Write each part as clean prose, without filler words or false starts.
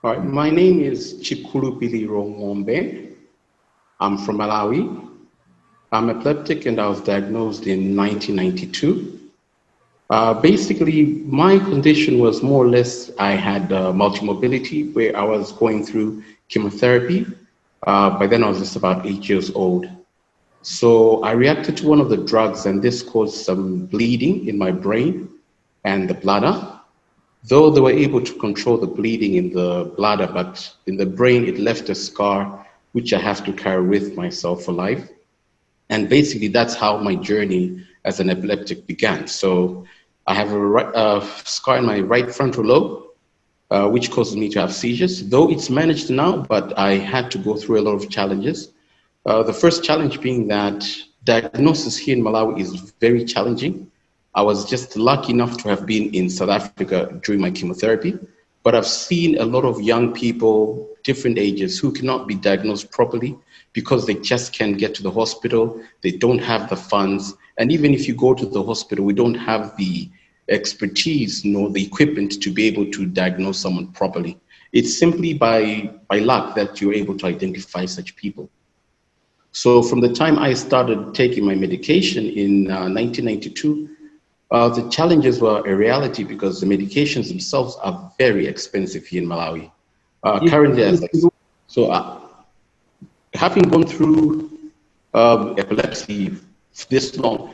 All right, my name is Chikhulupiliro Ng'ombe. I'm from Malawi. I'm epileptic and I was diagnosed in 1992. Basically, my condition was more or less, I had multimobility where I was going through chemotherapy. By then I was just about 8 years old. So I reacted to one of the drugs and this caused some bleeding in my brain and the bladder. Though they were able to control the bleeding in the bladder, but in the brain, it left a scar, which I have to carry with myself for life. And basically, that's how my journey as an epileptic began. So I have a scar in my right frontal lobe, which causes me to have seizures, though it's managed now, but I had to go through a lot of challenges. The first challenge being that diagnosis here in Malawi is very challenging. I was just lucky enough to have been in South Africa during my chemotherapy, but I've seen a lot of young people, different ages, who cannot be diagnosed properly because they just can't get to the hospital, they don't have the funds, and even if you go to the hospital, we don't have the expertise nor the equipment to be able to diagnose someone properly. It's simply by luck that you're able to identify such people. So from the time I started taking my medication in 1992, the challenges were a reality because the medications themselves are very expensive here in Malawi. Currently, having gone through epilepsy this long,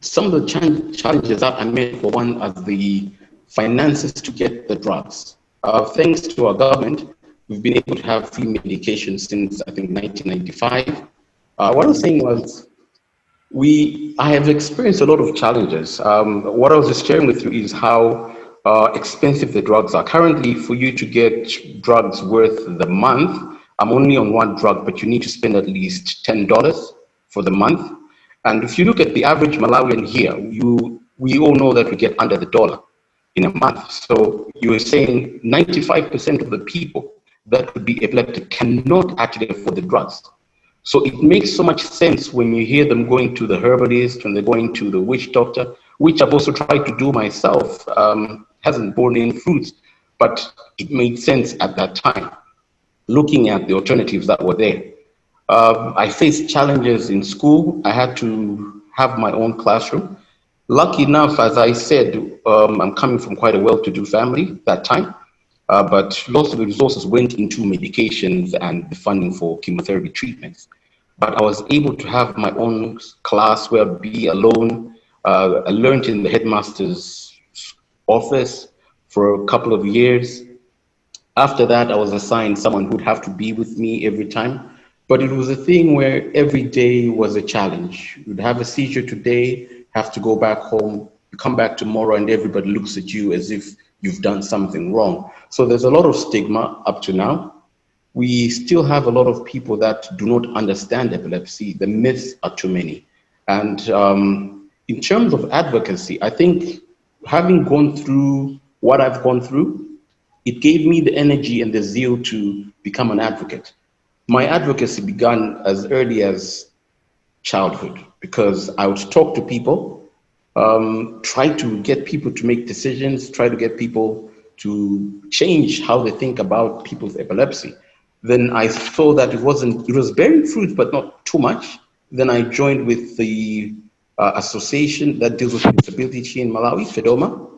some of the challenges that I met for one are the finances to get the drugs. Thanks to our government, we've been able to have free medication since I think 1995. What I was saying was, I have experienced a lot of challenges. What I was just sharing with you is how expensive the drugs are. Currently, for you to get drugs worth the month, I'm only on one drug, but you need to spend at least $10 for the month. And if you look at the average Malawian here, we all know that we get under the dollar in a month. So you were saying 95% of the people that would be epileptic cannot actually afford the drugs. So it makes so much sense when you hear them going to the herbalist, when they're going to the witch doctor, which I've also tried to do myself, hasn't borne any fruits, but it made sense at that time, looking at the alternatives that were there. I faced challenges in school. I had to have my own classroom. Lucky enough, as I said, I'm coming from quite a well-to-do family that time. But lots of the resources went into medications and the funding for chemotherapy treatments. But I was able to have my own class where I'd be alone. I learned in the headmaster's office for a couple of years. After that, I was assigned someone who'd have to be with me every time. But it was a thing where every day was a challenge. You'd have a seizure today, have to go back home, you come back tomorrow and everybody looks at you as if you've done something wrong. So there's a lot of stigma up to now. We still have a lot of people that do not understand epilepsy. The myths are too many. And in terms of advocacy, I think having gone through what I've gone through, it gave me the energy and the zeal to become an advocate. My advocacy began as early as childhood because I would talk to people, try to get people to make decisions, try to get people to change how they think about people with epilepsy. Then I saw that it was bearing fruit, but not too much. Then I joined with the association that deals with disability in Malawi, FEDOMA.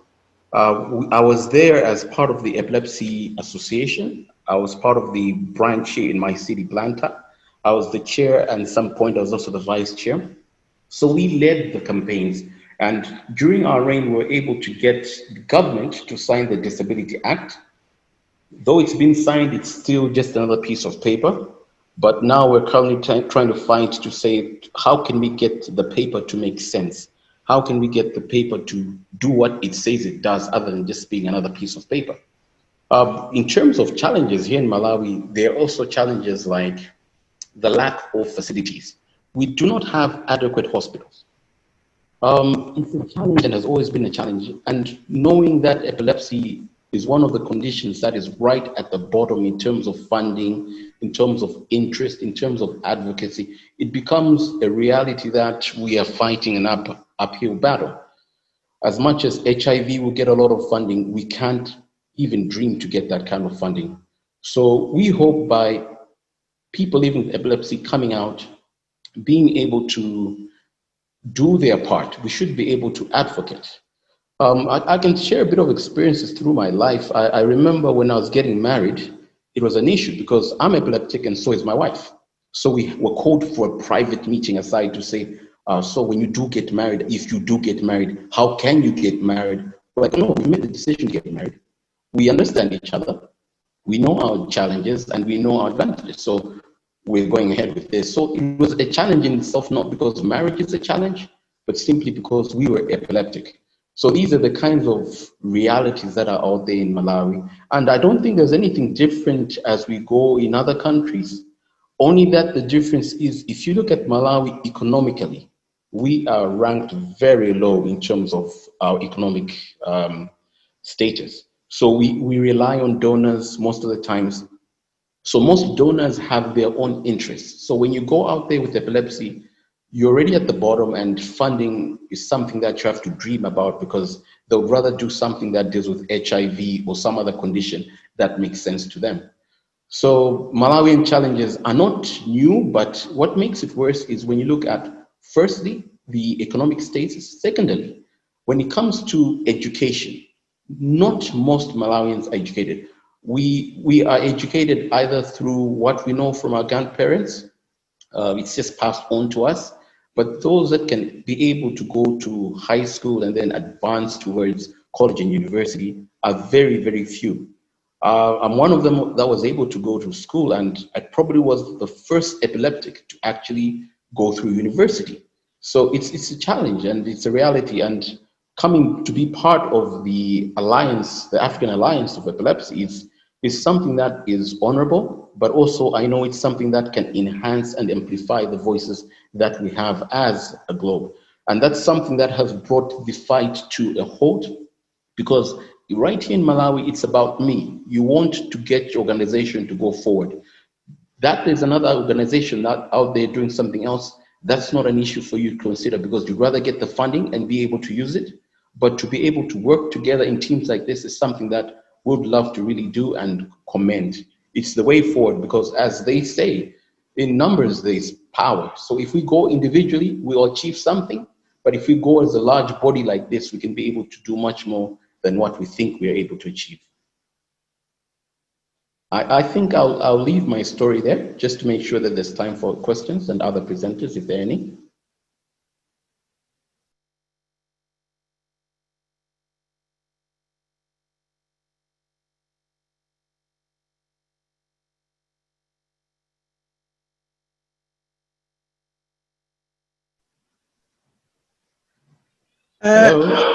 I was there as part of the Epilepsy Association. I was part of the branch here in my city, Blantyre. I was the chair, and at some point I was also the vice chair. So we led the campaigns. And during our reign, we were able to get the government to sign the Disability Act. Though it's been signed, it's still just another piece of paper. But now we're currently trying to find to say, how can we get the paper to make sense? How can we get the paper to do what it says it does other than just being another piece of paper? In terms of challenges here in Malawi, there are also challenges like the lack of facilities. We do not have adequate hospitals. It's a challenge and has always been a challenge. And knowing that epilepsy is one of the conditions that is right at the bottom in terms of funding, in terms of interest, in terms of advocacy, it becomes a reality that we are fighting an uphill battle. As much as HIV will get a lot of funding, we can't even dream to get that kind of funding. So we hope by people living with epilepsy coming out, being able to do their part, we should be able to advocate. I can share a bit of experiences through my life. I remember when I was getting married, it was an issue because I'm epileptic and so is my wife. So we were called for a private meeting aside to say, so when you do get married, if you do get married, how can you get married? We're like, no, we made the decision to get married. We understand each other. We know our challenges and we know our advantages. So we're going ahead with this. So it was a challenge in itself, not because marriage is a challenge, but simply because we were epileptic. So these are the kinds of realities that are out there in Malawi. And I don't think there's anything different as we go in other countries. Only that the difference is if you look at Malawi economically, we are ranked very low in terms of our economic status. So we rely on donors most of the times. So most donors have their own interests. So when you go out there with epilepsy, you're already at the bottom, and funding is something that you have to dream about because they'll rather do something that deals with HIV or some other condition that makes sense to them. So Malawian challenges are not new, but what makes it worse is when you look at, firstly, the economic status. Secondly, when it comes to education, not most Malawians are educated. We are educated either through what we know from our grandparents, it's just passed on to us, but those that can be able to go to high school and then advance towards college and university are very, very few. I'm one of them that was able to go to school, and I probably was the first epileptic to actually go through university. So it's a challenge and it's a reality. And coming to be part of the alliance, the African Alliance of Epilepsy, is something that is honorable, but also I know it's something that can enhance and amplify the voices that we have as a globe. And that's something that has brought the fight to a halt, because right here in Malawi, it's about me. You want to get your organization to go forward. That is another organization that out there doing something else. That's not an issue for you to consider because you'd rather get the funding and be able to use it. But to be able to work together in teams like this is something that we'd love to really do and commend. It's the way forward because, as they say, in numbers, there's power. So if we go individually, we'll achieve something. But if we go as a large body like this, we can be able to do much more than what we think we are able to achieve. I think I'll leave my story there just to make sure that there's time for questions and other presenters, if there are any.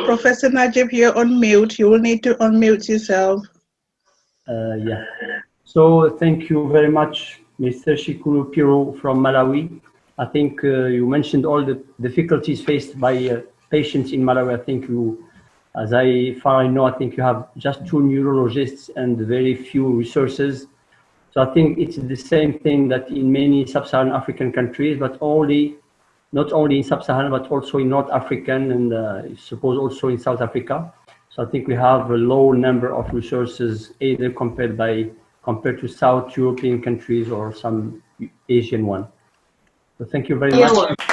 Professor Najib, you're on mute. You will need to unmute yourself. Yeah. So thank you very much, Mr. Chikhulupiliro from Malawi. I think you mentioned all the difficulties faced by patients in Malawi. I think you, as far I know, I think you have just 2 neurologists and very few resources. So I think it's the same thing that in many sub-Saharan African countries, but not only in sub-Saharan, but also in North African and I suppose also in South Africa. So I think we have a low number of resources, either compared to South European countries or some Asian one. So thank you very much.